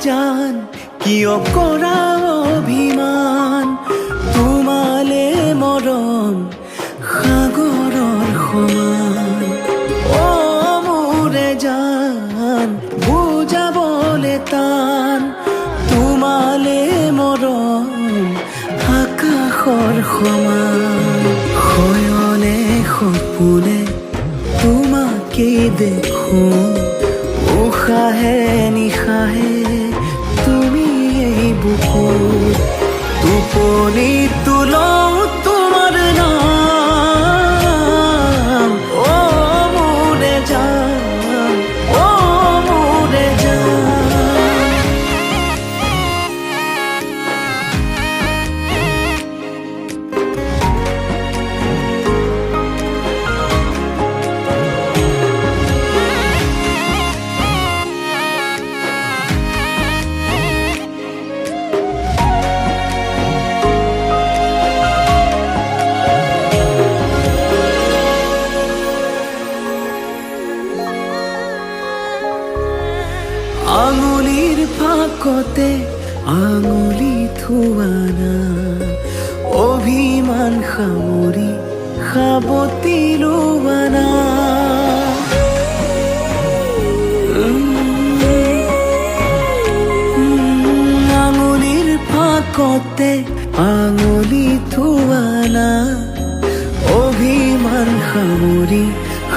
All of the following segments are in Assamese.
জান কিয় কৰা অভিমান তোমালে মৰম সাগৰৰ সমান অ মোৰে জান বুজাবলে টান তোমালে মৰম আকাশৰ সমান শয়নে সপোনে তোমাকে দেখো উশাহে নিশাহে তুমি এই বুকুত টোপনি তুলও তোমাৰ নাম অ মোৰে জান অ মোৰে জান আঙুলিৰ ফাকতে আঙুলি থোৱানা অভিমান সামৰি সাবতি লোৱানা আঙুলিৰ ফাকতে আঙুলি থোৱানা অভিমান সামৰি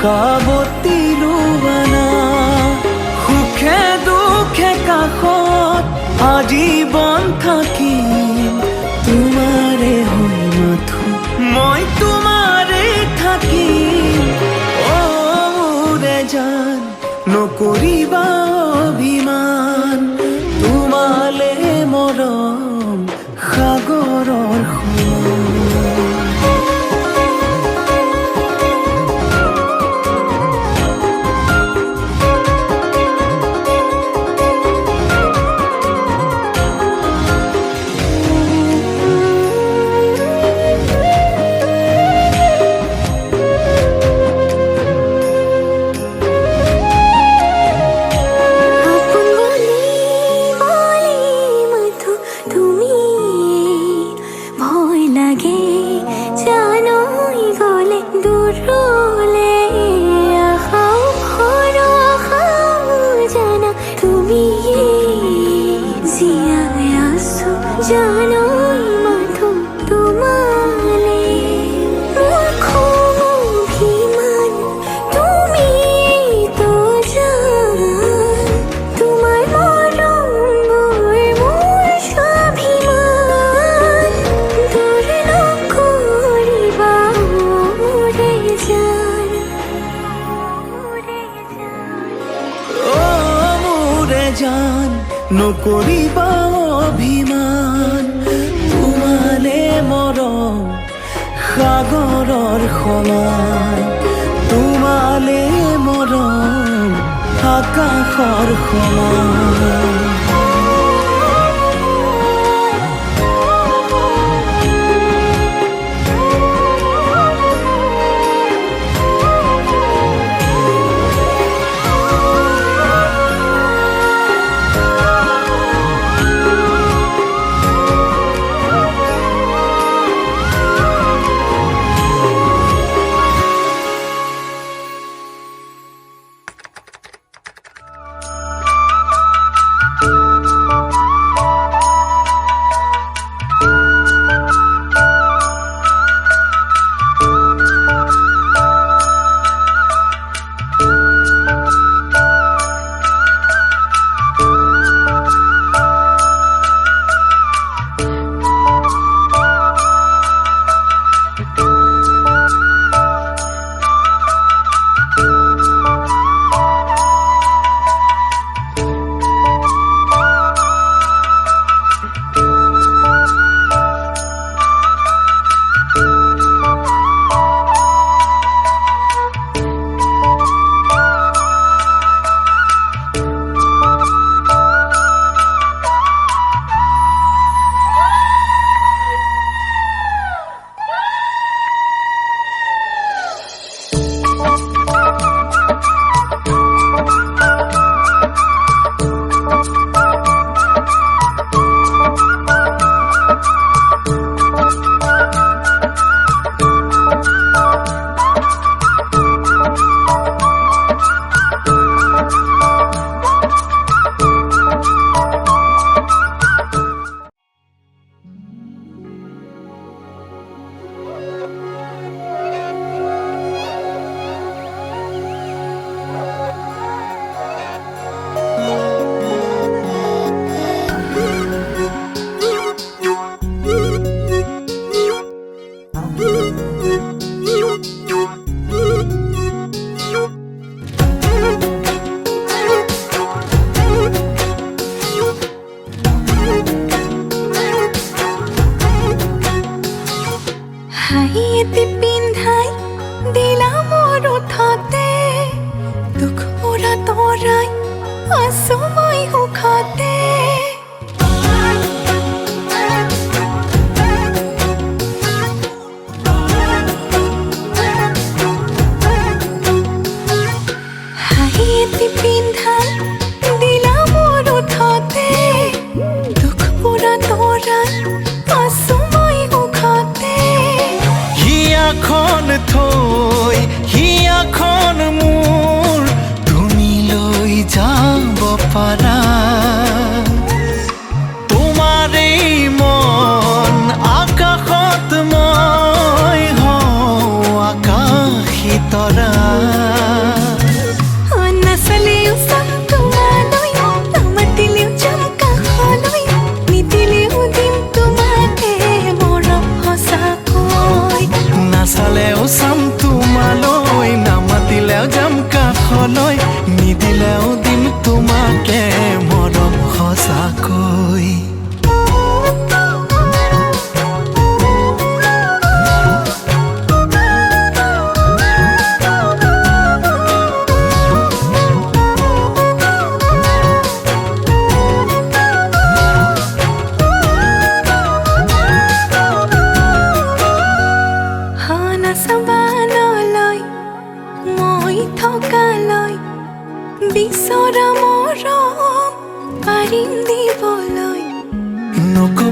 সাবতি লোৱানা সুখে দুখে কাষত আজীৱন থাকিম তোমাৰে হৈ মাথো মই তোমাৰে থাকিম অ মোৰে জান নকৰিবা অভিমান তোমালে মৰম সাগৰৰ সমান জান নকৰিবা অভিমান তোমালে মৰম সাগৰৰ সমান তোমালে মৰম আকাশৰ সমান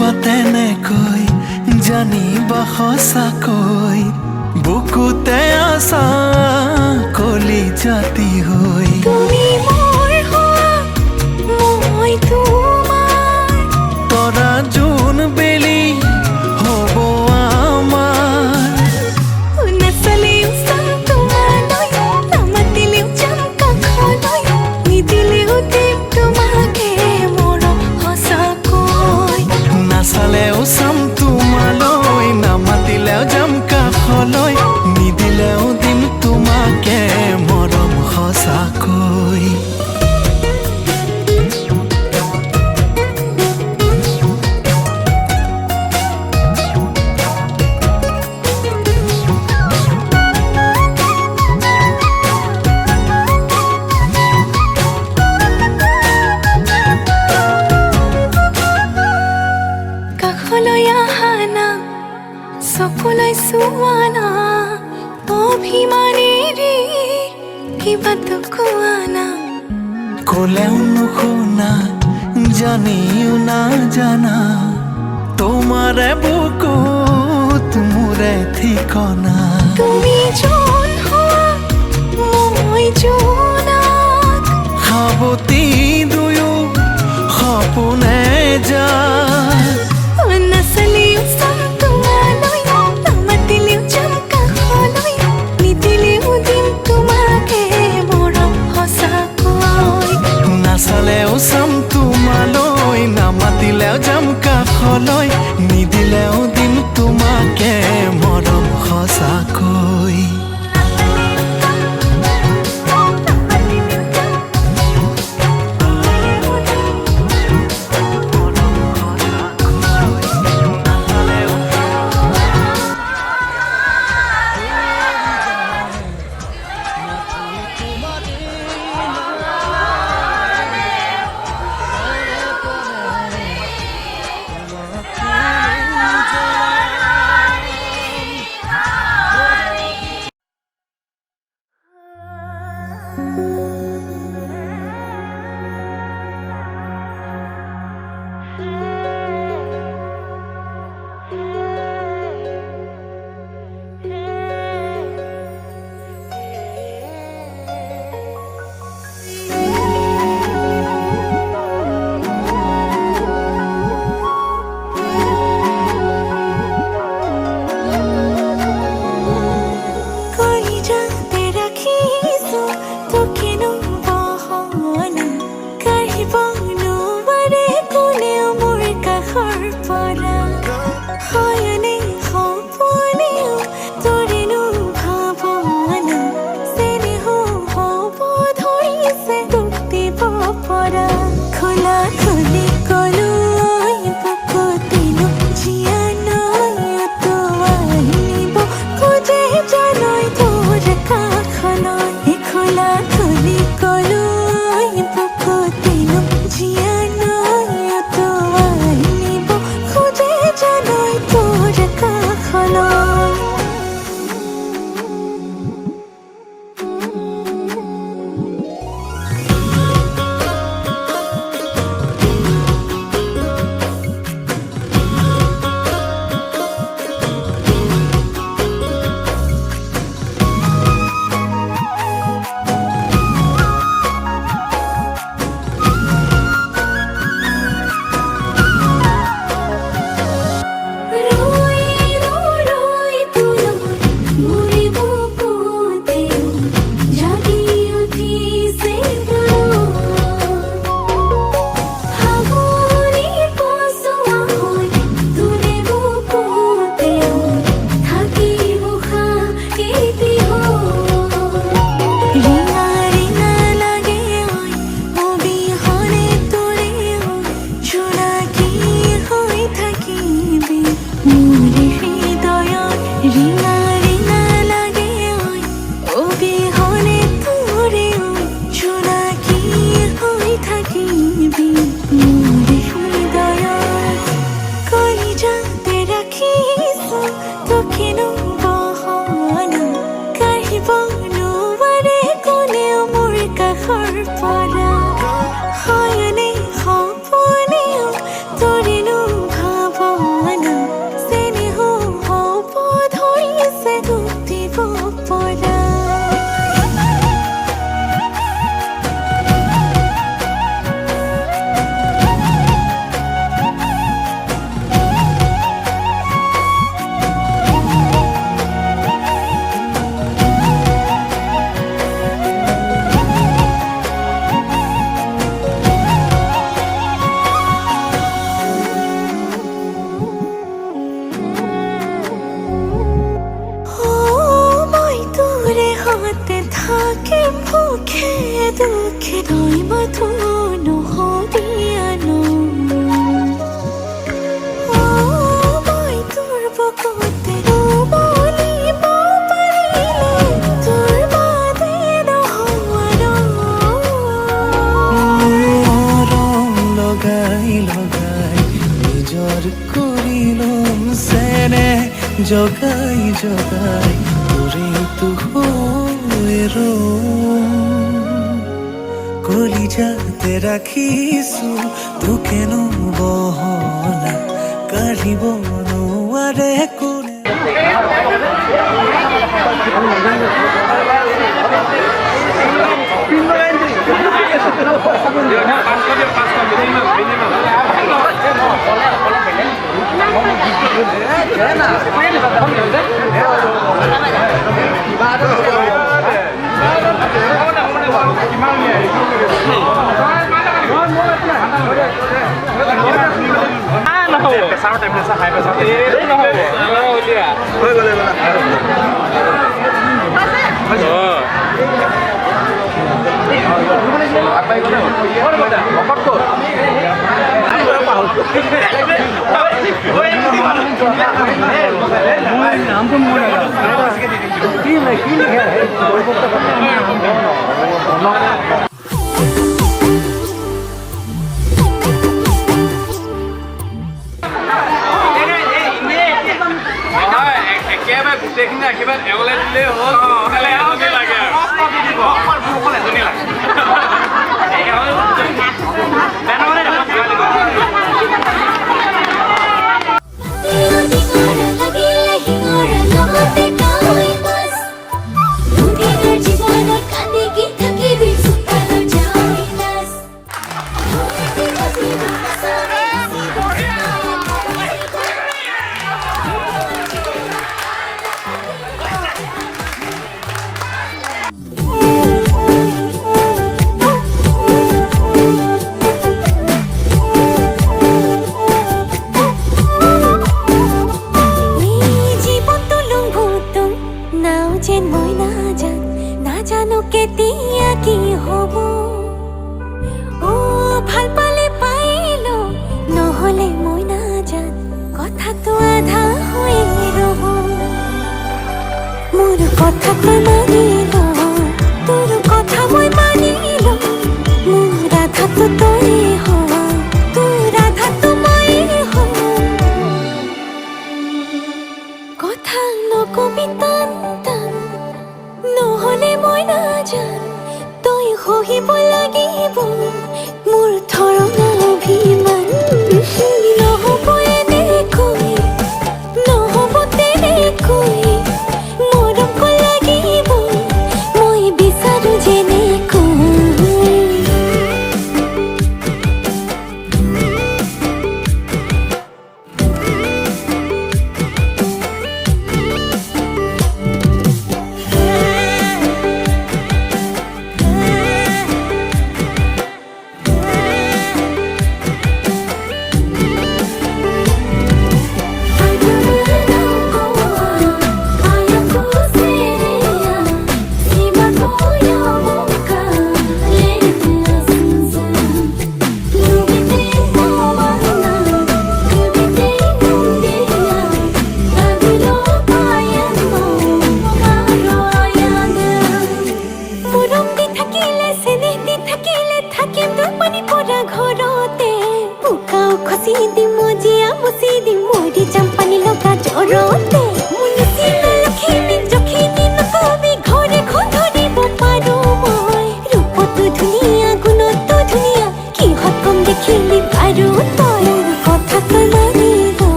বা তেনেকৈ জানিবা সঁচাকৈ বুকুতে আছা কলি জাতি হৈ তুমি মোৰ হোৱা মই তোমাৰ তৰা জোন বেলি হ'ব আমাৰ নাচালেও চাম তোমালৈ নামাতিলেও যাম কাষলৈ নিদিলেও দিম তোমাকে মৰম সঁচাকৈ নাচালেও চাম তোমালৈ নামাতিলেও যাম কাষলৈ নিদিলেও দিম তোমাকে মৰম সঁচাকৈ কাষলৈ আহা না চকুলৈ চোৱা না অভিমানেৰে কিবাটো কোৱা না ক'লেও নুশুনা জানিও নাজানা তোমাৰে বুকুত মোৰে ঠিকনা তুমি জোন হোৱা মই জোনাক সাৱতি দুয়ো সপোনে যায় নাচালেও চাম তোমালৈ নামাতিলেও যাম কাষলৈ নিদিলেও দিম তোমাকে মৰম সঁচাকৈ নাচালেও চাম তোমালৈ নামাতিলেও যাম কাষলৈ নিদিলেও দিম তোমাকে মৰম সঁচাকৈ নিজৰ কৰি লম চেনে জগাই জগাই তোৰেতো হৈ ৰম কলিজাতে ৰাখিছো তোকেনো বহলা কাঢ়িব নোৱাৰে কোনে গোটেইখিনি একেবাৰে এগলে দিলেই হ'ল লাগে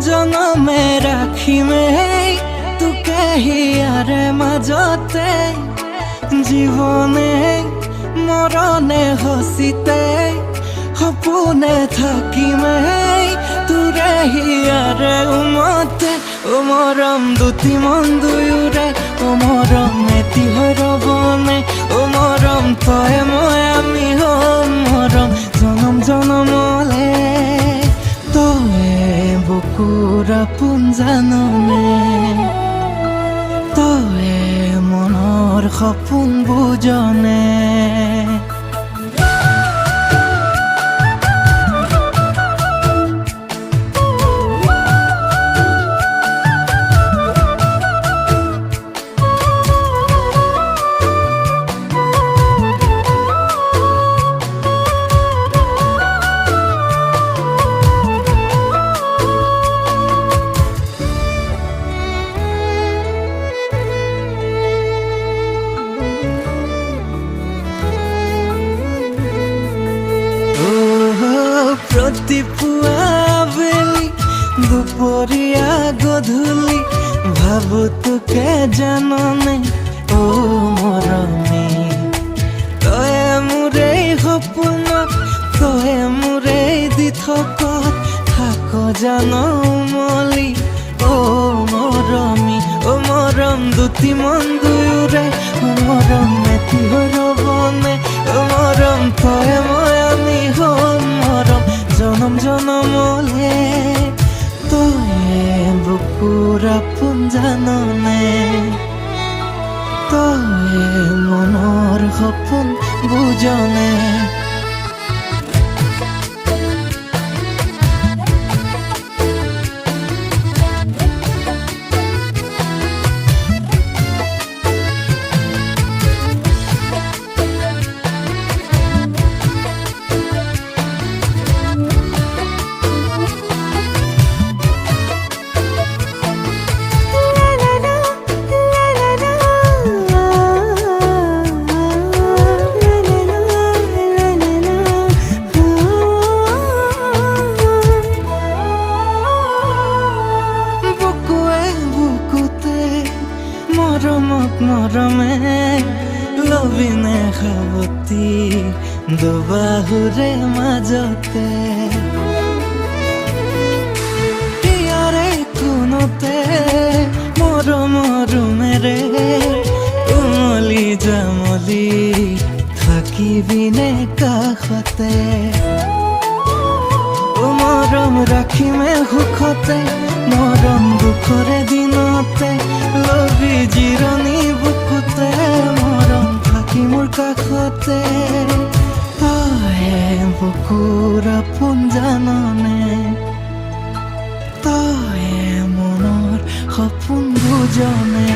জনমে ৰাখিমেই তোকে হিয়াৰে মাজতে জীৱনে মৰণে হচিতে সপোনে থাকিমেই তোৰে হিয়াৰে উমতে ও মৰম দুটি মন দুয়োৰে ও মৰম এটি হৈ ৰবনে ও মৰম তই মই আমি হম মৰম জনম জনমলে তই বুকুৰ আপোন জাননে তই মনৰ সপোন বুজনে ৰাতিপুৱা আবেলি দুপৰীয়া গধূলি ভাবো তোকে জাননে ও মৰমে তই মোৰে সপোনত তই মোৰে দি থকত থাক জান উমলি ও মৰমী ও মৰম দুটি মন দুয়োৰে ও মৰম এটি হৈ ৰবনে ও মৰম তই মই আমি হম মৰম জনম জনমলে তই বুকুৰ আপোন জাননে তই মনৰ সপোন বুজনে মৰমে লবিনে খাবতি দুবাহুৰে মাজতে ইয়াৰে কোনতে মৰমেৰে উমলি জামলি থাকিবিনে কাষতে মৰম ৰাখিমে সুখতে মৰম দুখৰে দিনতে লবি জিৰণি বুকুতে মৰম থাকি মোৰ কাষতে তই বুকুৰ আপোন জাননে তই মনৰ সপোন বুজনে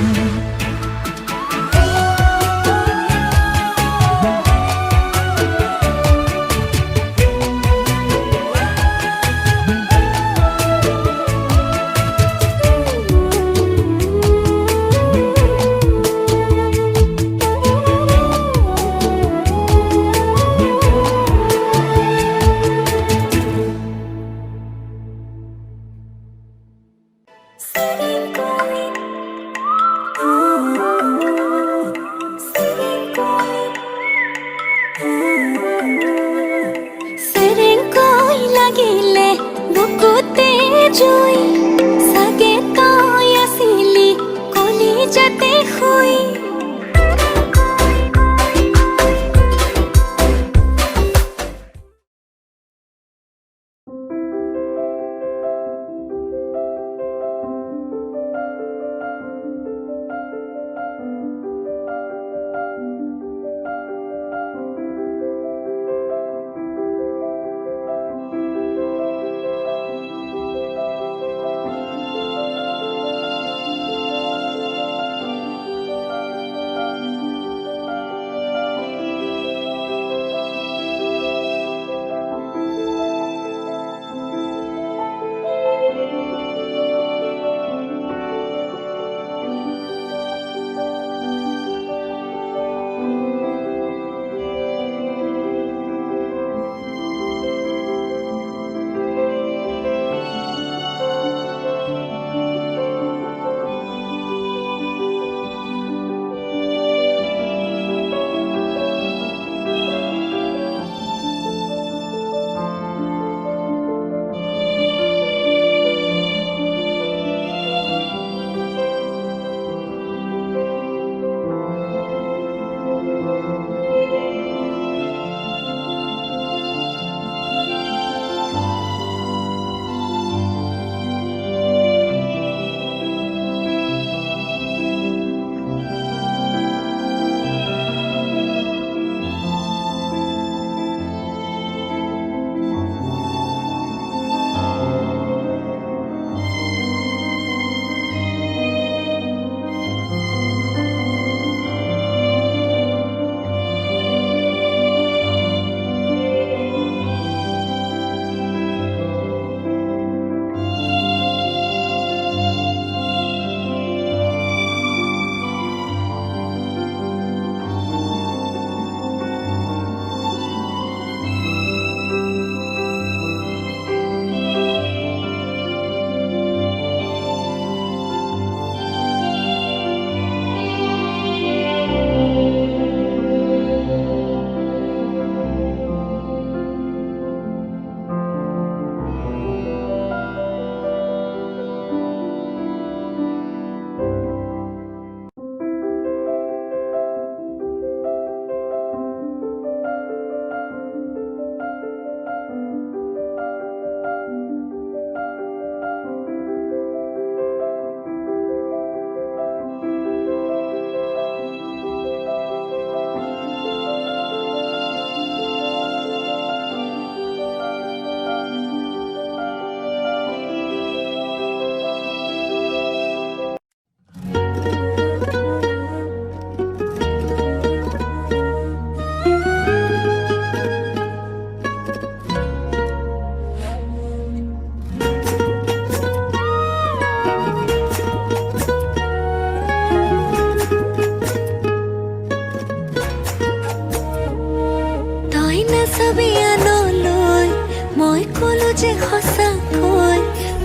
যে সঁচাকৈ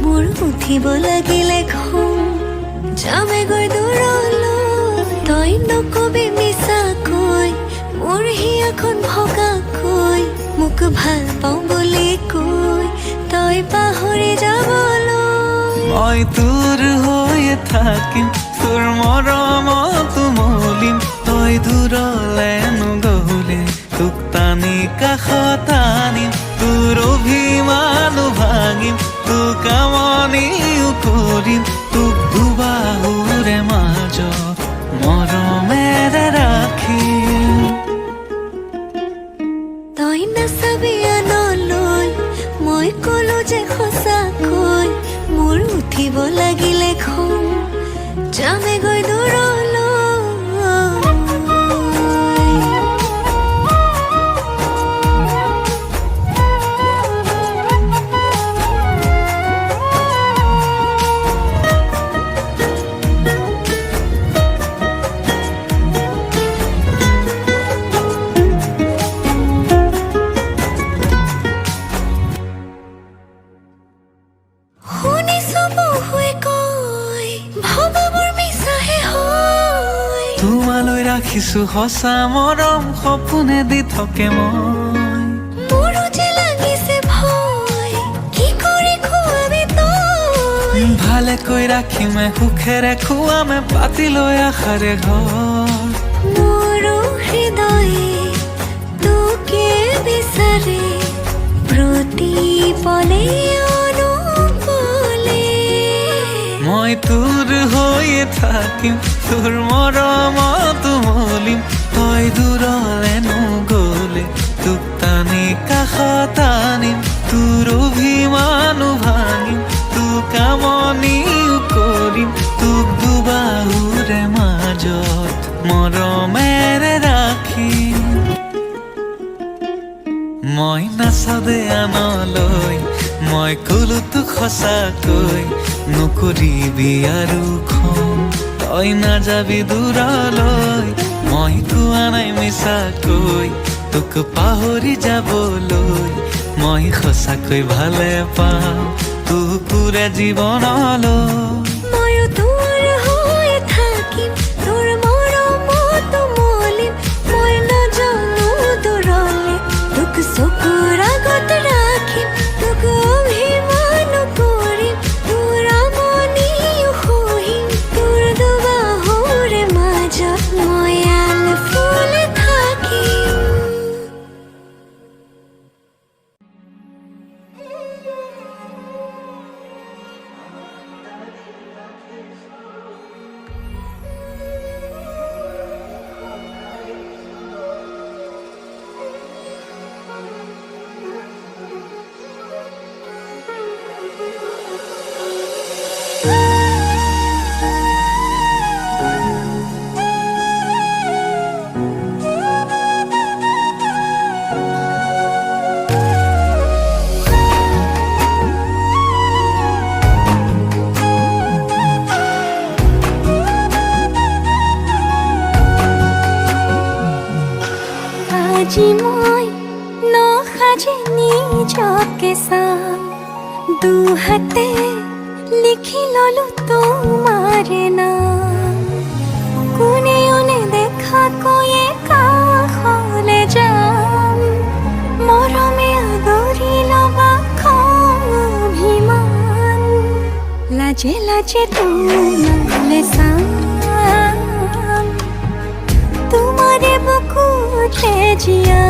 মোৰ উঠিব লাগিলে ঘুম যামে গৈ দূৰলৈ তই নকবি মিছাকৈ মোৰ হিয়াখন ভগাকৈ মোক ভাল পাওঁ বুলি কৈ তই পাহৰি যাবলৈ মই তোৰ হৈয়ে থাকিম তোৰ মৰমত মলিম তই দূৰলে নগ'লে তোক টানি কাষত আনিম তোৰ অভিমান ভাঙিম তোক আমনিও কৰিম তোক দুবাহুৰে মাজত মৰমেৰে ৰাখিম তই নাচাবি আনলৈ মই ক'লো যে সঁচাকৈ মোৰ উঠিব লাগিলে ঘুম যামে গৈ দূৰলৈ তোমালৈ ৰাখিছো সঁচা মৰম সপোনে দি থাকে মই মোৰো যে লাগিছে ভয় কি কৰি খুৱাবি তই ভালেকৈ ৰাখিমে সুখেৰে খুৱামে পাতি লৈ আশাৰে ঘৰ মোৰো হৃদয়ে তোকে বিচাৰে প্ৰতি পলে অনুপলে মই তোৰ হৈয়ে থাকিম তোৰ মৰমত মলিম তই দূৰলে নগ'লে তোক টানি কাষত আনিম তোৰ অভিমানো ভাঙিম তোক আমনিও কৰিম তোক দুবাহুৰে মাজত মৰমেৰে ৰাখিম মই নাচাবে আনলৈ মই ক'লো তোক সঁচাকৈ নকৰিবি আৰু খং তই নাযাবি দূৰলৈ মই কোৱা নাই মিছাকৈ তোক পাহৰি যাবলৈ মই সঁচাকৈ ভালে পাওঁ তোকুৰে জীৱনলৈ ময়ো তোৰ হৈ থাকিম তোৰ মৰমত মলিম মই নাজানো দূৰলে তোক চকুৰ আগত ৰাখিম তোক অভিমান কৰিম তোৰ আমনিও সহিম তোৰ দুবাহুৰে মাজত মই আল ফুল থাকিম আজি মই নসাজে নিজকে চাম দুহাতে লিখি ললো তোমাৰ নাম কোনেও নেদেখাকৈয়ে কাষলে যাম মৰমে আদৰি ল'বা খং অভিমান লাজে লাজে তোমালে চাম তোমাৰে বুকুতে জিয়া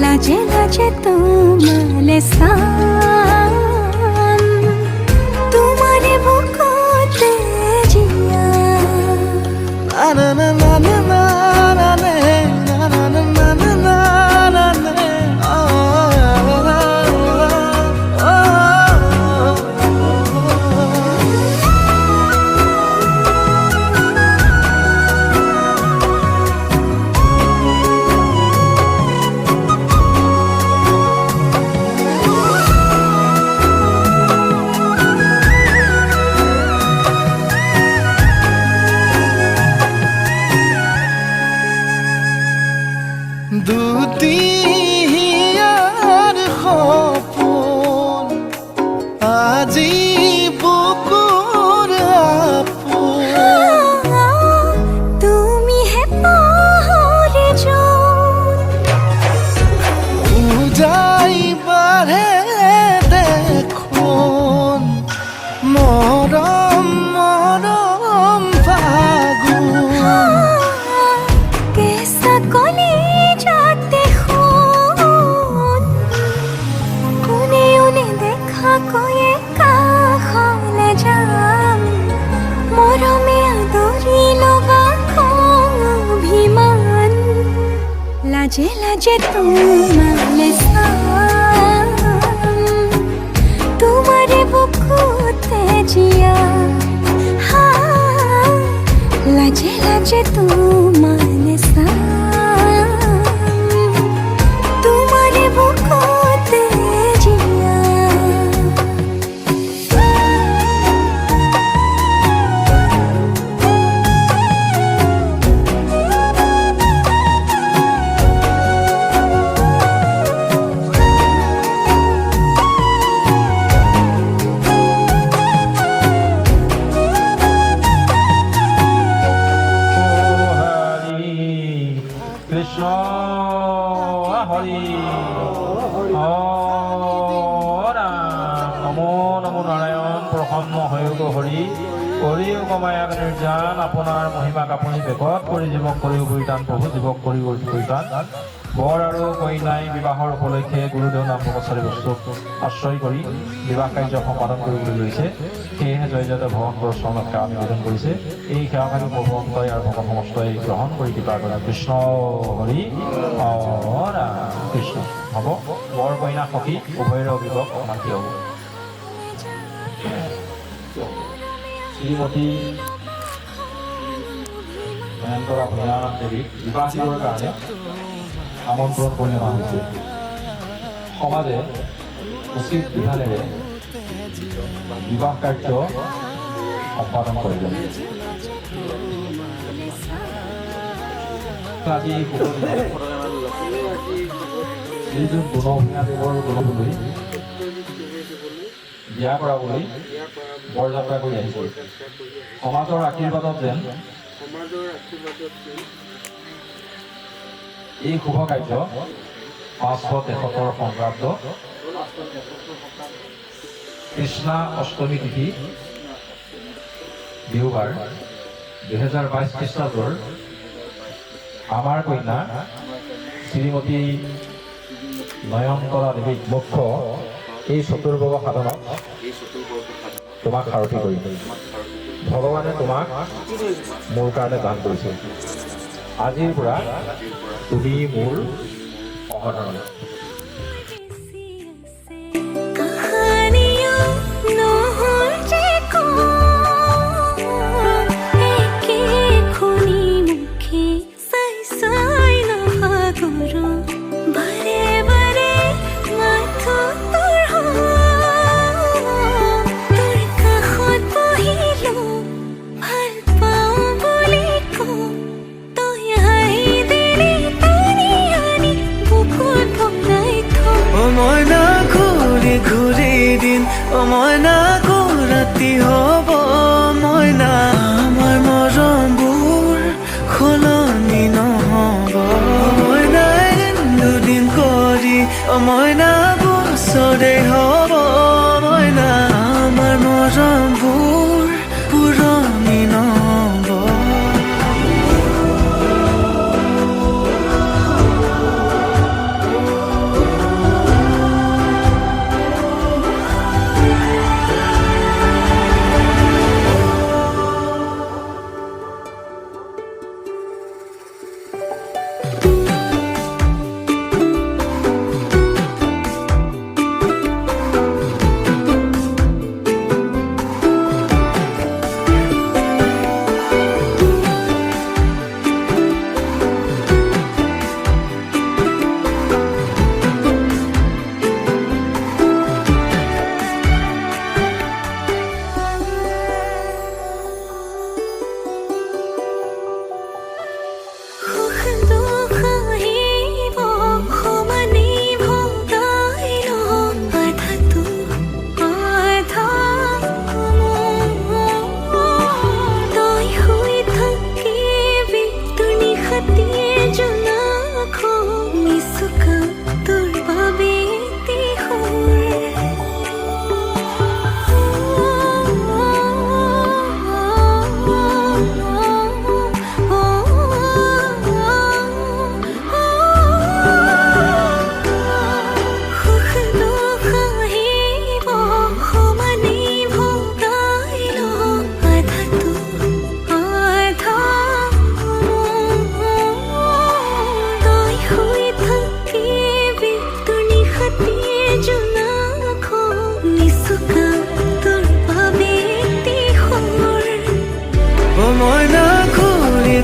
লাজে লাজে তোমালে চাম তোমাৰে বুকুতে জিয়া লাজে লাজে তোমালে চাম তোমাৰে বুকুতে জিয়া হা লাজে লাজে তোমালে চাম তোমাৰে বুকুতে জিয়া কৃষ্ণ হৰি নমো নমো নাৰায়ণ প্ৰসন্ন হয়ুগ হৰি কৰিয়োগ মায়াক নিৰ্যান আপোনাৰ মহিমাক আপুনি বেকত কৰি জীৱক কৰিও পৰিতান প্ৰভু জীৱক কৰি পৰিতান বৰ আৰু কইনাই বিবাহৰ উপলক্ষে গুৰুদেৱ নাম প্ৰচাৰী বস্তুক আশ্ৰয় কৰি বিবাহ কাৰ্য সম্পাদন কৰিবলৈ লৈছে সেয়েহে জয় জয়দেৱ ভগৱন্তৰ চৰণত সেৱা নিবেদন কৰিছে এই সেৱাভাগী ভগৱন্তই আৰু ভগৱান সমস্তই গ্ৰহণ কৰি কৃপা কৰে কৃষ্ণ হৰি কৃষ্ণ হ'ব বৰ কইনা সখী উভয়ৰে অভিভাৱক মাতি হ'ব শ্ৰীমতী নয়নতৰা ভূঞা দেৱীক বিবাহ দিবৰ কাৰণে আমন্ত্ৰণ কৰি অনা হৈছে সমাজে উচিত বিধানেৰে বিবাহ কাৰ্য সম্পাদন কৰিব আজি যিজন গুণভূঞা দেৱৰ গুণলৈ বিয়া কৰাবলৈ বৰযাত্ৰা কৰি আহিছে সমাজৰ আশীৰ্বাদত যেন এই শুভ কাৰ্য 573 সংক্ৰান্ত কৃষ্ণা অষ্টমী তিথি দেওবাৰ 2022 খ্ৰীষ্টাব্দৰ আমাৰ কন্যা শ্ৰীমতী নয়নতৰা দেৱীক মুখ্য এই চতুৰ্ভুজ সাধনত তোমাক সাৰথি কৰিম ভগৱানে তোমাক মোৰ কাৰণে দান কৰিছে আজিৰ পৰা তুমি মোৰ সহধৰ্মী Thank you.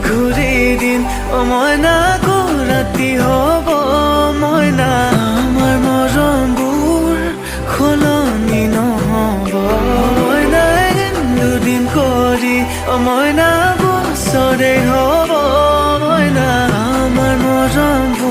ঘূৰি দিন মইনা আকৌ ৰাতি হ'ব মইনা আমাৰ মৰমবোৰ সলনি নহ'ব মইনা এদিন দুদিন কৰি মইনা বছৰে হ'ব মইনা আমাৰ মৰমবোৰ